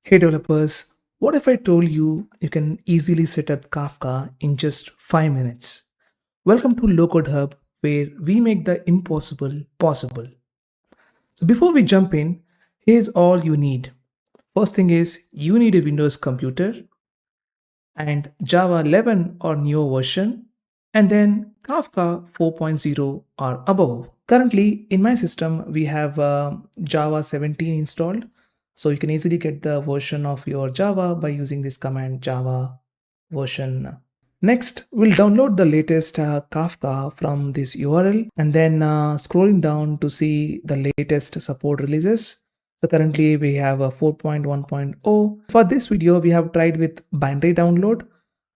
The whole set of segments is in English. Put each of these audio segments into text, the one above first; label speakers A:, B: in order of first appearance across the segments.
A: Hey developers, what if I told you you can easily set up Kafka in just 5 minutes? Welcome to Low Code Hub, where we make the impossible possible. So before we jump in, here's all you need. First thing is you need a Windows computer and Java 11 or newer version, and then Kafka 4.0 or above. Currently, in my system, we have Java 17 installed. So you can easily get the version of your Java by using this command Java version. Next, we'll download the latest Kafka from this URL and then scrolling down to see the latest support releases. So currently we have a 4.1.0. For this video, we have tried with binary download.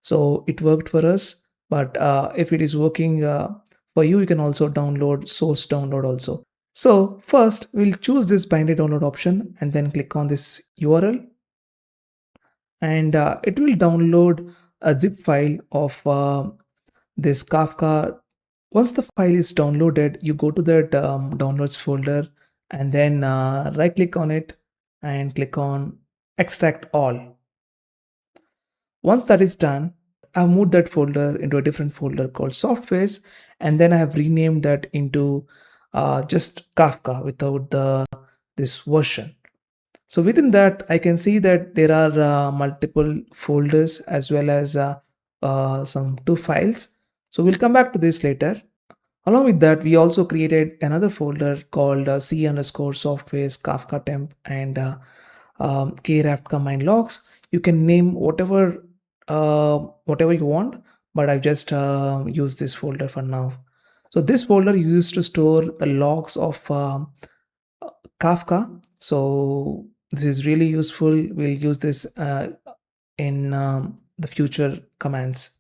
A: So it worked for us, but if it is working for you, you can also download source download also. So first we'll choose this binary download option and then click on this URL, and it will download a zip file of this Kafka. Once the file is downloaded, you go to that downloads folder and then right click on it and click on extract all. Once that is done, I've moved that folder into a different folder called softwares, and then I have renamed that into just Kafka without this version. So within that, I can see that there are multiple folders as well as some two files. So we'll come back to this later. Along with that, we also created another folder called C underscore softwares Kafka temp and KRaft combine logs. You can name whatever you want, but I've just used this folder for now. So this folder used to store the logs of Kafka. So this is really useful. We'll use this in the future commands.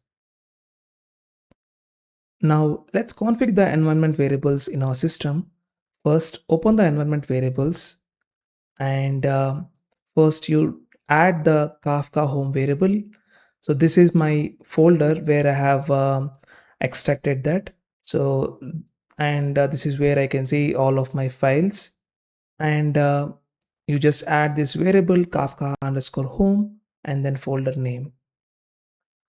A: Now let's configure the environment variables in our system. First, open the environment variables, and first you add the Kafka home variable. So this is my folder where I have extracted that. So, and this is where I can see all of my files, and you just add this variable Kafka underscore home and then folder name.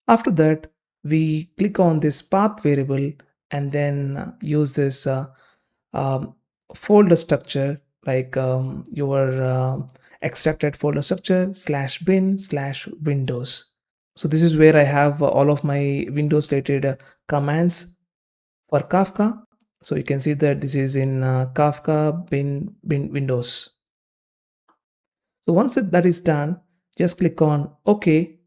A: After that, we click on this path variable and then use this um, folder structure like your extracted folder structure /bin/windows. So this is where I have all of my Windows related commands for Kafka. So you can see that this is in Kafka bin windows. So once that is done, just click on OK,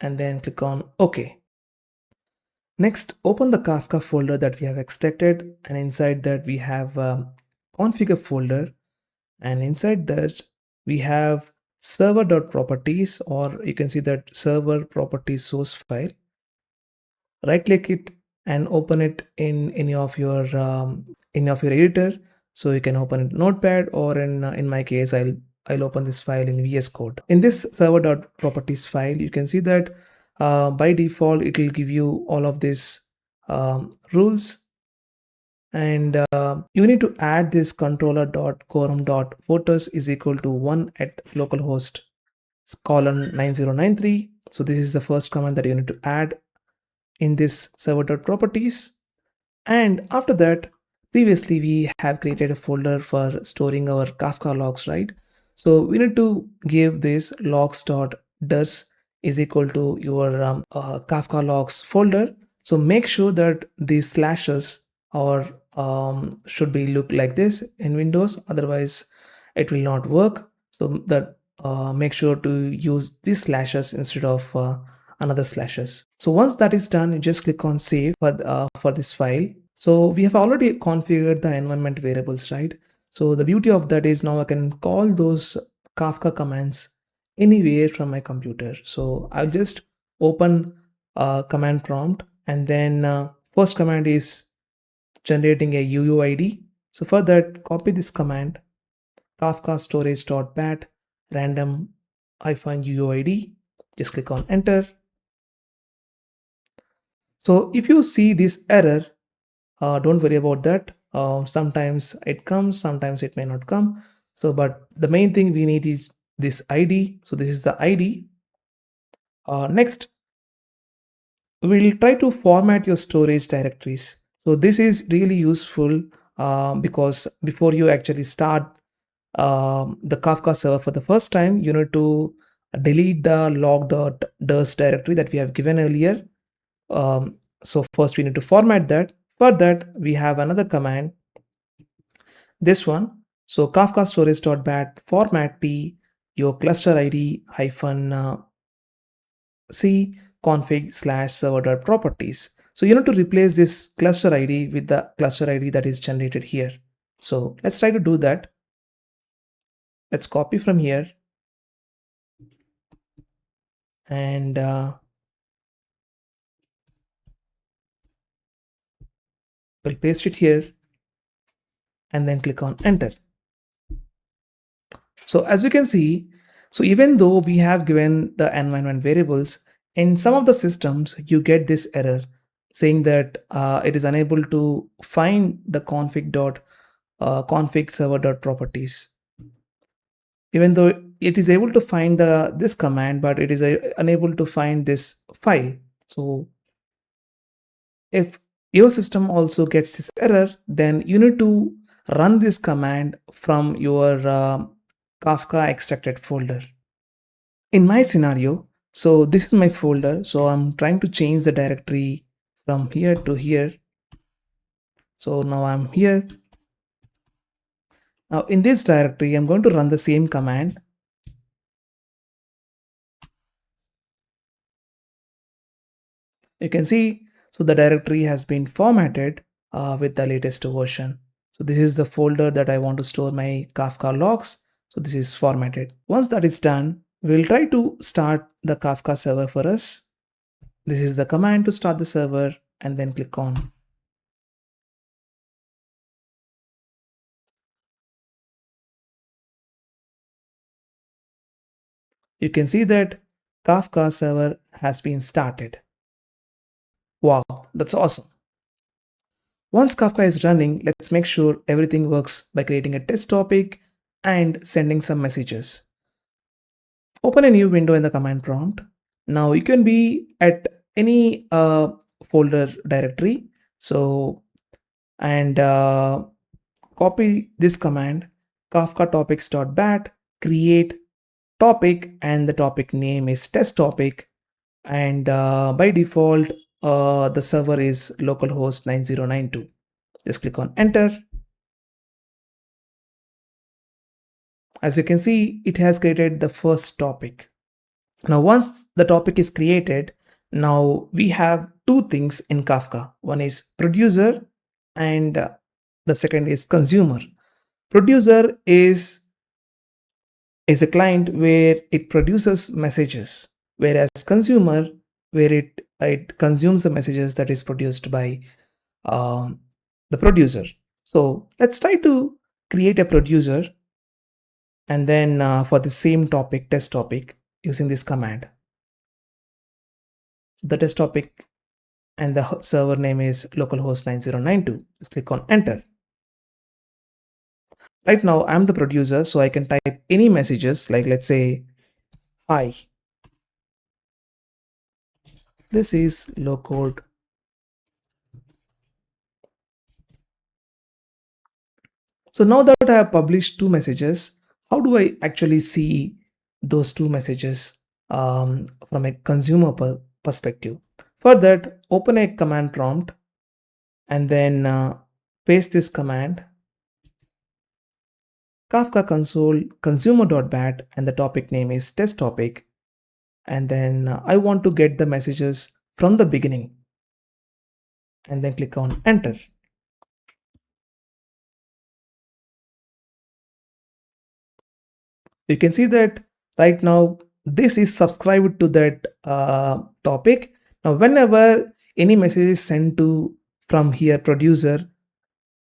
A: and then click on OK. Next, open the Kafka folder that we have extracted, and inside that we have configure folder, and inside that we have server.properties, or you can see that server properties source file. Right click it and open it in any of your editor. So you can open it in Notepad, or in my case I'll open this file in VS Code. In this server.properties file, you can see that by default it will give you all of these rules, and you need to add this controller.quorum.photos is equal to 1 at localhost :9093. So this is the first command that you need to add in this server.properties. And after that, previously we have created a folder for storing our Kafka logs, right? So we need to give this logs.ders is equal to your Kafka logs folder. So make sure that these slashes or should be look like this in Windows, otherwise it will not work. So that make sure to use these slashes instead of another slashes. So once that is done, you just click on save for this file. So we have already configured the environment variables, right? So the beauty of that is now I can call those Kafka commands anywhere from my computer. So I'll just open command prompt, and then first command is generating a UUID. So for that, copy this command kafka-storage.bat random-uuid. Just click on enter. So if you see this error, don't worry about that. Sometimes it comes, sometimes it may not come. So but the main thing we need is this ID. So this is the ID. Next, we'll try to format your storage directories. So this is really useful because before you actually start the Kafka server for the first time, you need to delete the log.ders directory that we have given earlier. So first we need to format that. For that, we have another command, this one. So kafka-storage.bat format t your cluster ID hyphen c config/server.properties. So you need to replace this cluster ID with the cluster ID that is generated here. So let's try to do that. Let's copy from here and we'll paste it here and then click on enter. So as you can see, so even though we have given the environment variables, in some of the systems you get this error saying that it is unable to find the config server.properties. Even though it is able to find this command, but it is unable to find this file. So if your system also gets this error, then you need to run this command from your Kafka extracted folder. In my scenario, so this is my folder. So I'm trying to change the directory from here to here. So now I'm here. Now in this directory, I'm going to run the same command. You can see, so the directory has been formatted with the latest version. So this is the folder that I want to store my Kafka logs. So this is formatted. Once that is done, we'll try to start the Kafka server for us. This is the command to start the server and then click on. You can see that Kafka server has been started. Wow, that's awesome. Once Kafka is running, let's make sure everything works by creating a test topic and sending some messages. Open a new window in the command prompt. Now you can be at any folder directory. So, and copy this command, kafka topics.bat, create topic, and the topic name is test topic. And by default, the server is localhost 9092. Just click on enter. As you can see, it has created the first topic. Now, once the topic is created, now we have two things in Kafka. One is producer and the second is consumer. Producer is a client where it produces messages, whereas consumer, where it consumes the messages that is produced by the producer. So let's try to create a producer and then for the same topic, test topic, using this command. So the test topic and the server name is localhost 9092. Just click on enter. Right now I'm the producer, so I can type any messages, like let's say, hi, this is low code. So now that I have published two messages, how do I actually see those two messages from a consumer perspective? For that, open a command prompt and then paste this command, Kafka console consumer.bat, and the topic name is test topic. And then I want to get the messages from the beginning and then click on enter. You can see that right now this is subscribed to that topic. Now whenever any message is sent to from here producer,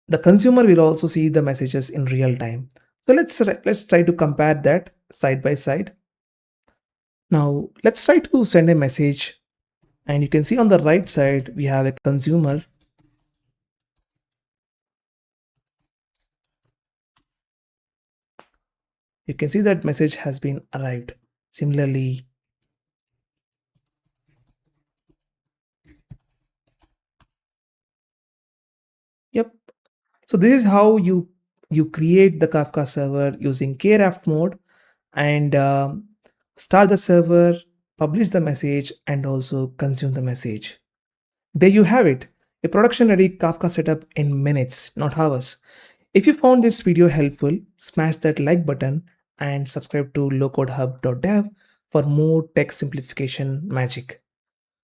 A: the consumer will also see the messages in real time. So let's try to compare that side by side. Now let's try to send a message, and you can see on the right side we have a consumer. You can see that message has been arrived. Similarly, yep. So this is how you create the Kafka server using KRaft mode and start the server, publish the message, and also consume the message. There you have it, a production ready Kafka setup in minutes, not hours. If you found this video helpful, smash that like button and subscribe to lowcodehub.dev for more tech simplification magic.